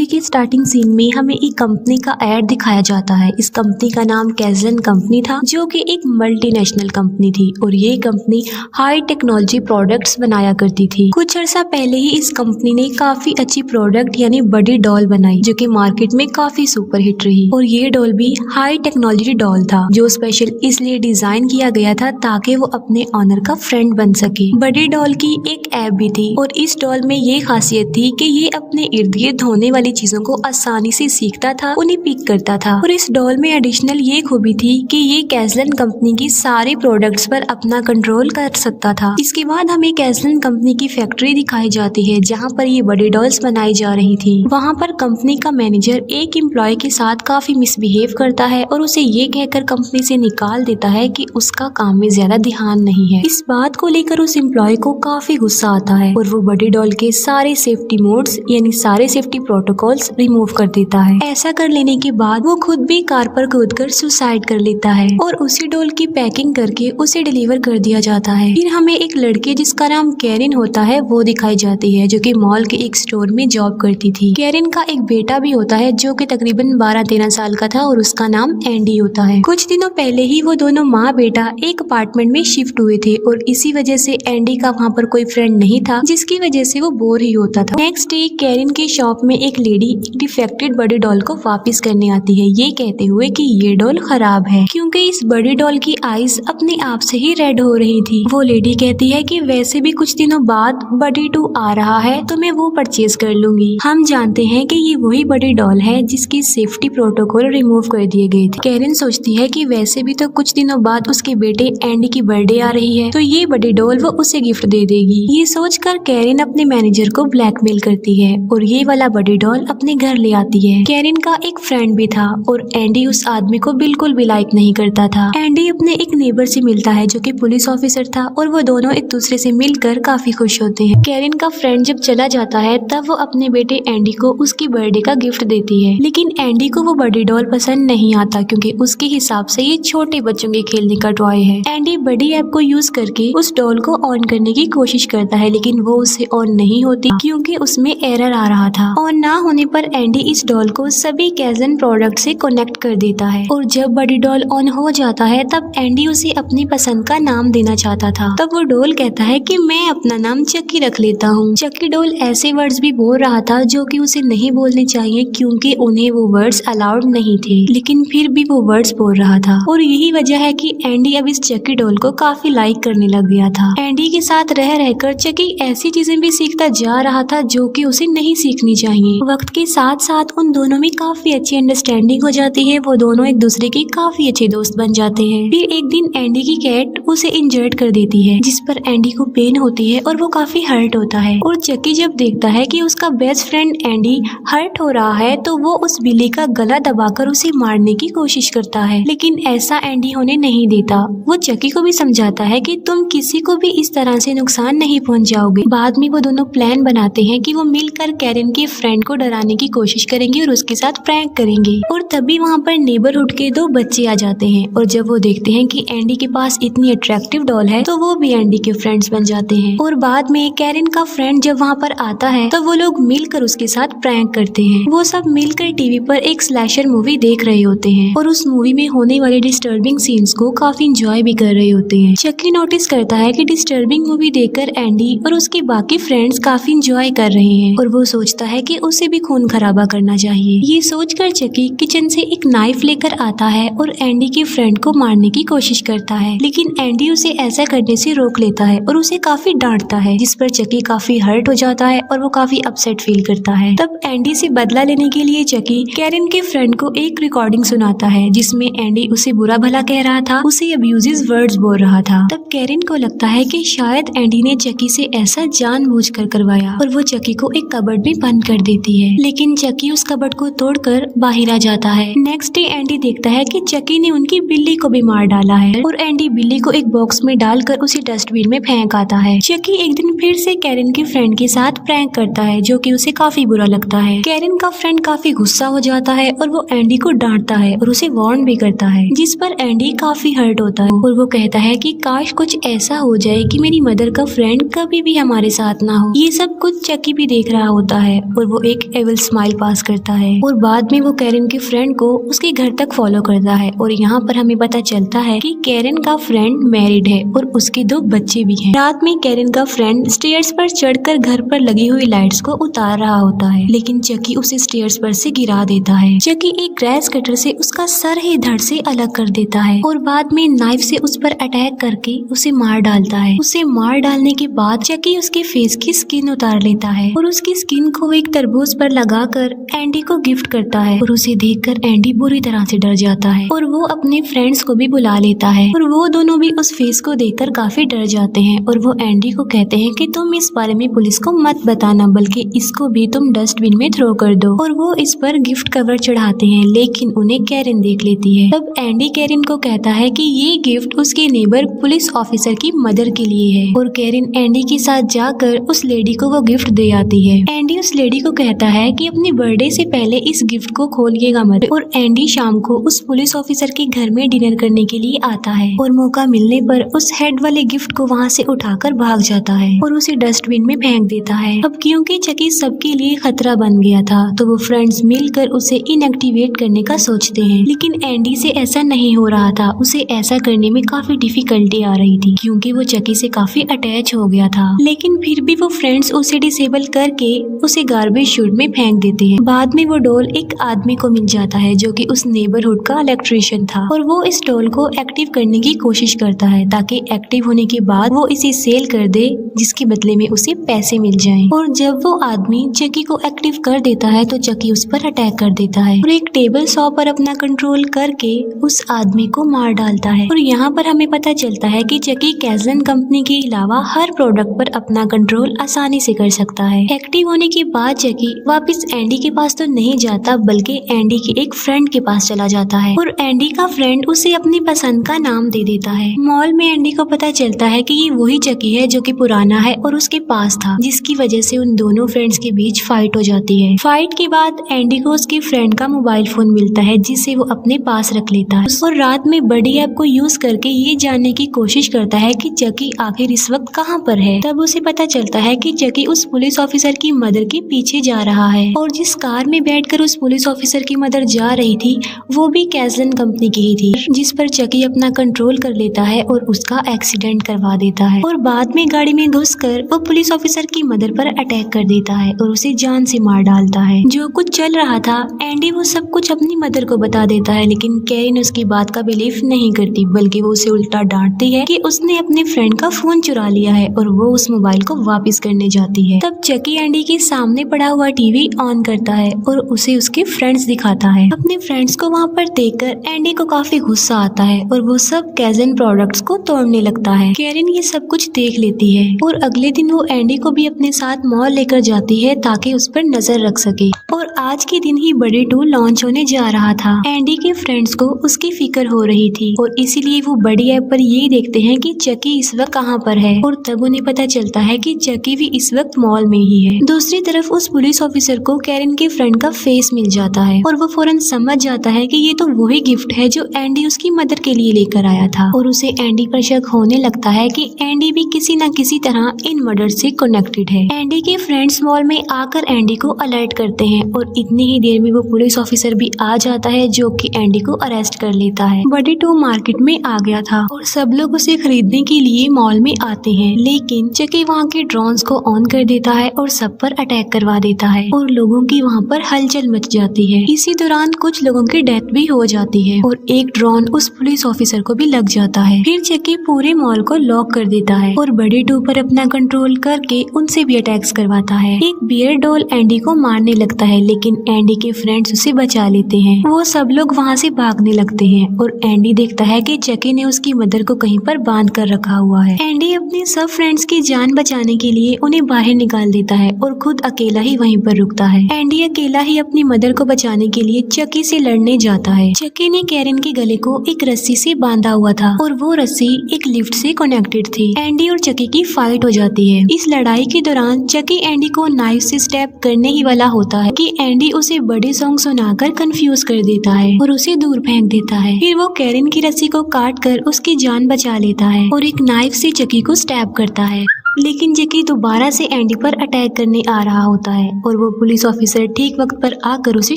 Movie के starting scene में हमें एक कंपनी का ऐड दिखाया जाता है। इस कंपनी का नाम कैज़लन कंपनी था, जो कि एक मल्टीनेशनल कंपनी थी और ये कंपनी हाई टेक्नोलॉजी प्रोडक्ट्स बनाया करती थी। कुछ अर्सा पहले ही इस कंपनी ने काफी अच्छी प्रोडक्ट यानी बड़ी डॉल बनाई, जो कि मार्केट में काफी सुपर हिट रही। और ये डॉल भी हाई टेक्नोलॉजी डॉल था, जो स्पेशल इसलिए डिजाइन किया गया था ताकि वो अपने ऑनर का फ्रेंड बन सके। बड़ी डॉल की एक ऐप भी थी और इस डॉल में ये खासियत थी कि ये अपने इर्द गिर्द होने वाली चीजों को आसानी से सीखता था, उन्हें पिक करता था। और इस डॉल में एडिशनल ये खूबी थी कि ये कैज़लन कंपनी की सारे प्रोडक्ट्स पर अपना कंट्रोल कर सकता था। इसके बाद हमें कैज़लन कंपनी की फैक्ट्री दिखाई जाती है, जहाँ पर ये बड़ी डॉल्स बनाई जा रही थी। वहाँ पर कंपनी का मैनेजर एक एम्प्लॉय के साथ काफी मिसबिहेव करता है और उसे ये कहकर कंपनी से निकाल देता है कि उसका काम में ज्यादा ध्यान नहीं है। इस बात को लेकर उस एम्प्लॉय को काफी गुस्सा आता है और वो बड़ी डॉल के सारे सेफ्टी मोड्स यानी सारे सेफ्टी प्रोटोकॉल्स रिमूव कर देता है। ऐसा कर लेने के बाद वो खुद भी कार पर कूदकर सुसाइड कर लेता है और उसी डॉल की पैकिंग करके उसे डिलीवर कर दिया जाता है। फिर हमें एक लड़के जिसका नाम कैरिन होता है वो दिखाई जाती है, जो कि मॉल के एक स्टोर में जॉब करती थी। कैरिन का एक बेटा भी होता है, जो कि तकरीबन 12-13 साल का था और उसका नाम एंडी होता है। कुछ दिनों पहले ही वो दोनों माँ बेटा एक अपार्टमेंट में शिफ्ट हुए थे और इसी वजह से एंडी का वहाँ पर कोई फ्रेंड नहीं था, जिसकी वजह से वो बोर ही होता था। नेक्स्ट डे कैरिन के शॉप में एक लेडी डिफेक्टेड बड़ी डॉल को वापस करने आती है, ये कहते हुए कि ये डॉल खराब है क्योंकि इस बड़ी डॉल की आईज अपने आप से ही रेड हो रही थी। वो लेडी कहती है कि वैसे भी कुछ दिनों बाद बड़ी 2 आ रहा है तो मैं वो परचेज कर लूंगी। हम जानते हैं कि ये वही बड़ी डॉल है जिसकी सेफ्टी प्रोटोकॉल रिमूव कर दिए गए थे। कैरिन सोचती है कि वैसे भी तो कुछ दिनों बाद उसके बेटे एंडी की बर्थडे आ रही है, तो ये बड़ी डॉल वो उसे गिफ्ट दे देगी। ये सोचकर कैरिन अपने मैनेजर को ब्लैकमेल करती है और ये वाला बड़ी डॉल अपने घर ले आती है। कैरिन का एक फ्रेंड भी था और एंडी उस आदमी को बिल्कुल भी लाइक नहीं करता था। एंडी अपने एक नेबर से मिलता है, जो कि पुलिस ऑफिसर था, और वो दोनों एक दूसरे से मिलकर काफी खुश होते हैं। कैरिन का फ्रेंड जब चला जाता है तब वो अपने बेटे एंडी को उसकी बर्थडे का गिफ्ट देती है, लेकिन एंडी को वो बड़ी डॉल पसंद नहीं आता क्योंकि उसके हिसाब से ये छोटे बच्चों के खेलने का टॉय है। एंडी बड़ी ऐप को यूज करके उस डॉल को ऑन करने की कोशिश करता है, लेकिन वो उससे ऑन नहीं होती क्योंकि उसमें एरर आ रहा था। ऑन ना होने पर एंडी इस डॉल को सभी कैज़लन प्रोडक्ट से कनेक्ट कर देता है और जब बड़ी डॉल ऑन हो जाता है तब एंडी उसे अपनी पसंद का नाम देना चाहता था। तब वो डॉल कहता है कि मैं अपना नाम चक्की रख लेता हूँ। चक्की डॉल ऐसे वर्ड्स भी बोल रहा था जो कि उसे नहीं बोलने चाहिए क्योंकि उन्हें वो वर्ड्स अलाउड नहीं थे, लेकिन फिर भी वो वर्ड्स बोल रहा था और यही वजह है कि एंडी अब इस चक्की डॉल को काफी लाइक करने लग गया था। एंडी के साथ रह रहकर चक्की ऐसी चीजें भी सीखता जा रहा था जो कि उसे नहीं सीखनी चाहिए। वक्त के साथ साथ उन दोनों में काफी अच्छी अंडरस्टैंडिंग हो जाती है, वो दोनों एक दूसरे के काफी अच्छे दोस्त बन जाते हैं। फिर एक दिन एंडी की कैट उसे इंजर्ड कर देती है, जिस पर एंडी को पेन होती है और वो काफी हर्ट होता है। और चक्की जब देखता है कि उसका बेस्ट फ्रेंड एंडी हर्ट हो रहा है तो वो उस बिल्ली का गला दबाकर उसे मारने की कोशिश करता है, लेकिन ऐसा एंडी होने नहीं देता। वो चक्की को भी समझाता है कि तुम किसी को भी इस तरह से नुकसान नहीं पहुंचाओगे। बाद में वो दोनों प्लान बनाते हैं कि वो मिलकर कैरिन के फ्रेंड को डराने की कोशिश करेंगे और उसके साथ प्रैंक करेंगे। और तभी वहाँ पर नेबरहुड के 2 बच्चे आ जाते हैं और जब वो देखते हैं कि एंडी के पास इतनी अट्रैक्टिव डॉल है तो वो भी एंडी के फ्रेंड्स बन जाते हैं। और बाद में कैरिन का फ्रेंड जब वहाँ पर आता है तो वो लोग मिलकर उसके साथ प्रैंक करते हैं। वो सब मिलकर टीवी पर एक स्लैशर मूवी देख रहे होते हैं और उस मूवी में होने वाले डिस्टर्बिंग सीन्स को काफी इंजॉय भी कर रहे होते हैं। चक्की नोटिस करता है कि डिस्टर्बिंग मूवी देखकर एंडी और उसके बाकी फ्रेंड्स काफी इंजॉय कर रहे हैं और वो सोचता है कि उसे भी खून खराबा करना चाहिए। ये सोचकर चक्की किचन से एक नाइफ लेकर आता है और एंडी के फ्रेंड को मारने की कोशिश करता है, लेकिन एंडी उसे ऐसा करने से रोक लेता है और उसे काफी डांटता है, जिस पर चक्की काफी हर्ट हो जाता है और वो काफी अपसेट फील करता है। तब एंडी से बदला लेने के लिए चक्की कैरिन के फ्रेंड को एक रिकॉर्डिंग सुनाता है जिसमें एंडी उसे बुरा भला कह रहा था, उसे अब्यूजिव वर्ड्स बोल रहा था। तब कैरिन को लगता है कि शायद एंडी ने चक्की से ऐसा जानबूझकर करवाया और वो चक्की को एक कबर्ड में बंद कर देती है, लेकिन चक्की उस कबर्ड को तोड़कर बाहर आ जाता है। नेक्स्ट डे एंडी देखता है कि चक्की ने उनकी बिल्ली को भी मार डाला है और एंडी बिल्ली को एक बॉक्स में डालकर उसे डस्टबिन में फेंक आता है। चक्की एक दिन फिर से कैरिन के फ्रेंड के साथ प्रैंक करता है, जो कि उसे काफी बुरा लगता है। कैरिन का फ्रेंड काफी गुस्सा हो जाता है और वो एंडी को डांटता है और उसे वार्न भी करता है, जिस पर एंडी काफी हर्ट होता है और वो कहता है कि काश कुछ ऐसा हो जाए कि मेरी मदर का फ्रेंड कभी भी हमारे साथ ना हो। ये सब कुछ चक्की भी देख रहा होता है और वो एक एविल स्माइल पास करता है और बाद में वो कैरन के फ्रेंड को उसके घर तक फॉलो करता है। और यहाँ पर हमें पता चलता है कि कैरन का फ्रेंड मैरिड है और उसके 2 बच्चे भी हैं। रात में कैरन का फ्रेंड स्टेयर्स पर चढ़कर घर पर लगी हुई लाइट्स को उतार रहा होता है, लेकिन चकी उसे स्टेयर्स पर से गिरा देता है। चकी एक ग्रेस कटर से उसका सर ही धड़ से अलग कर देता है और बाद में नाइफ से उस पर अटैक करके उसे मार डालता है। उसे मार डालने के बाद चकी उसके फेस की स्किन उतार लेता है और उसकी स्किन को एक तरबूज पर लगाकर एंडी को गिफ्ट करता है और उसे देखकर एंडी बुरी तरह से डर जाता है और वो अपने फ्रेंड्स को भी बुला लेता है और वो दोनों भी उस फेस को देखकर काफी डर जाते हैं और वो एंडी को कहते हैं कि तुम इस बारे में पुलिस को मत बताना, बल्कि इसको भी तुम डस्टबिन में थ्रो कर दो। और वो इस पर गिफ्ट कवर चढ़ाते हैं, लेकिन उन्हें कैरन देख लेती है। तब एंडी कैरन को कहता है कि ये गिफ्ट उसके नेबर पुलिस ऑफिसर की मदर के लिए है और कैरन एंडी के साथ जाकर उस लेडी को वो गिफ्ट दे आती है। एंडी उस लेडी को कहता है कि अपने बर्थडे से पहले इस गिफ्ट को खोलिएगा मत और एंडी शाम को उस पुलिस ऑफिसर के घर में डिनर करने के लिए आता है और मौका मिलने पर उस हेड वाले गिफ्ट को वहाँ से उठाकर भाग जाता है और उसे डस्टबिन में फेंक देता है। अब क्योंकि चकी सबके लिए खतरा बन गया था तो वो फ्रेंड्स मिलकर उसे इनएक्टिवेट करने का सोचते हैं, लेकिन एंडी से ऐसा नहीं हो रहा था। उसे ऐसा करने में काफी डिफिकल्टी आ रही थी क्योंकि वो चकी से काफी अटैच हो गया था, लेकिन फिर भी वो फ्रेंड्स उसे डिसेबल करके उसे गार्बेज शूट में फेंक देते हैं। बाद में वो डॉल एक आदमी को मिल जाता है जो कि उस नेबरहुड का इलेक्ट्रिशियन था और वो इस डॉल को एक्टिव करने की कोशिश करता है ताकि एक्टिव होने के बाद वो इसे सेल कर दे, जिसके बदले में उसे पैसे मिल जाएं। और जब वो आदमी चकी को एक्टिव कर देता है तो चकी उस पर अटैक कर देता है और एक टेबल सॉ पर अपना कंट्रोल करके उस आदमी को मार डालता है। और यहाँ पर हमें पता चलता है कि चकी कैज़लन कंपनी के अलावा हर प्रोडक्ट पर अपना कंट्रोल आसानी से कर सकता है। एक्टिव होने के बाद चकी वापस एंडी के पास तो नहीं जाता बल्कि एंडी के एक फ्रेंड के पास चला जाता है और एंडी का फ्रेंड उसे अपनी पसंद का नाम दे देता है। मॉल में एंडी को पता चलता है कि ये वही चकी है जो कि पुराना है और उसके पास था, जिसकी वजह से उन दोनों फ्रेंड्स के बीच फाइट हो जाती है। फाइट के बाद एंडी को उसके फ्रेंड का मोबाइल फोन मिलता है जिसे वो अपने पास रख लेता है और रात में बड़ी ऐप को यूज करके ये जानने की कोशिश करता है कि चकी आखिर इस वक्त कहाँ पर है। तब उसे पता चलता है कि चकी उस पुलिस ऑफिसर की मदर के पीछे जा रहा है और जिस कार में बैठकर उस पुलिस ऑफिसर की मदर जा रही थी वो भी कैज़लन कंपनी की ही थी, जिस पर चकी अपना कंट्रोल कर लेता है और उसका एक्सीडेंट करवा देता है और बाद में गाड़ी में घुसकर वो पुलिस ऑफिसर की मदर पर अटैक कर देता है और उसे जान से मार डालता है। जो कुछ चल रहा था एंडी वो सब कुछ अपनी मदर को बता देता है, लेकिन कैरन उसकी बात का बिलीव नहीं करती बल्कि वो उसे उल्टा डांटती है कि उसने अपने फ्रेंड का फोन चुरा लिया है और वो उस मोबाइल को वापस करने जाती है। तब चकी एंडी के सामने पड़ा हुआ टीवी ऑन करता है और उसे उसके फ्रेंड्स दिखाता है। अपने फ्रेंड्स को वहाँ पर देखकर एंडी को काफी गुस्सा आता है और वो सब कैज़लन प्रोडक्ट्स को तोड़ने लगता है। कैरन ये सब कुछ देख लेती है और अगले दिन वो एंडी को भी अपने साथ मॉल लेकर जाती है ताकि उस पर नजर रख सके। और आज के दिन ही बड़ी 2 लॉन्च होने जा रहा था। एंडी के फ्रेंड्स को उसकी फिक्र हो रही थी और इसीलिए वो बड़ी ऐप पर ये देखते हैं कि चकी इस वक्त कहाँ पर है और तब उन्हें पता चलता है कि चकी भी इस वक्त मॉल में ही है। दूसरी तरफ उस पुलिस ऑफिसर को कैरन के फ्रेंड का फेस मिल जाता है और वो फौरन समझ जाता है कि ये तो वही गिफ्ट है जो एंडी उसकी मदर के लिए लेकर आया था और उसे एंडी पर शक होने लगता है कि एंडी भी किसी न किसी तरह इन मर्डर से कनेक्टेड है। एंडी के फ्रेंड्स मॉल में आकर एंडी को अलर्ट करते हैं और इतनी ही देर में वो पुलिस ऑफिसर भी आ जाता है जो कि एंडी को अरेस्ट कर लेता है। बडी 2 मार्केट में आ गया था और सब लोग उसे खरीदने के लिए मॉल में आते हैं, लेकिन चकी वहाँ के ड्रोन्स को ऑन कर देता है और सब पर अटैक करवा देता है और लोगों की वहाँ पर हलचल मच जाती है। इसी दौरान कुछ लोगों की डेथ भी हो जाती है और एक ड्रोन उस पुलिस ऑफिसर को भी लग जाता है। फिर चकी पूरे मॉल को लॉक कर देता है और बडी 2 पर अपना कंट्रोल करके उनसे भी अटैक्स करवाता है। एक बियर डॉल एंडी को मारने लगता है, लेकिन एंडी के फ्रेंड्स उसे बचा लेते हैं। वो सब लोग वहाँ से भागने लगते हैं और एंडी देखता है कि चकी ने उसकी मदर को कहीं पर बांध कर रखा हुआ है। एंडी अपने सब फ्रेंड्स की जान बचाने के लिए उन्हें बाहर निकाल देता है और खुद अकेला ही वहीं पर रुकता है। एंडी अकेला ही अपनी मदर को बचाने के लिए चकी से लड़ने जाता है। चकी ने कैरन के गले को एक रस्सी से बांधा हुआ था और वो रस्सी एक लिफ्ट से कनेक्टेड थी। एंडी और चकी की फाइट हो जाती है। इस लड़ाई के दौरान चकी एंडी को नाइफ से स्टैब करने ही वाला होता है कि एंडी उसे बड़े सॉन्ग सुनाकर कंफ्यूज कर देता है और उसे दूर फेंक देता है। फिर वो कैरन की रस्सी को काट कर उसकी जान बचा लेता है और एक नाइफ से चकी को स्टैब करता है। लेकिन जैकी दोबारा से एंडी पर अटैक करने आ रहा होता है और वो पुलिस ऑफिसर ठीक वक्त पर आकर उसे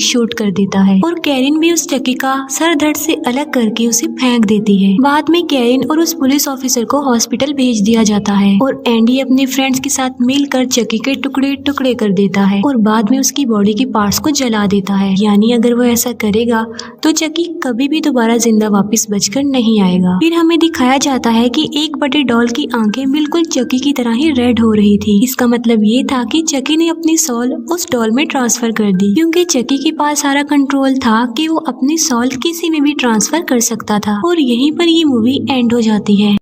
शूट कर देता है और कैरिन भी उस चक्की का सर धड़ से अलग करके उसे फेंक देती है। बाद में कैरिन और उस पुलिस ऑफिसर को हॉस्पिटल भेज दिया जाता है और एंडी अपने फ्रेंड्स के साथ मिलकर चक्की के टुकड़े टुकड़े कर देता है और बाद में उसकी बॉडी के पार्ट्स को जला देता है। यानी अगर वो ऐसा करेगा तो चक्की कभी भी दोबारा जिंदा वापस बचकर नहीं आएगा। फिर हमें दिखाया जाता है कि एक बड़े डॉल की आंखें बिल्कुल चक्की की तरह ही रेड हो रही थी। इसका मतलब ये था कि चक्की ने अपनी सोल उस डॉल में ट्रांसफर कर दी, क्योंकि चक्की के पास सारा कंट्रोल था कि वो अपनी सोल किसी में भी ट्रांसफर कर सकता था। और यहीं पर ये मूवी एंड हो जाती है।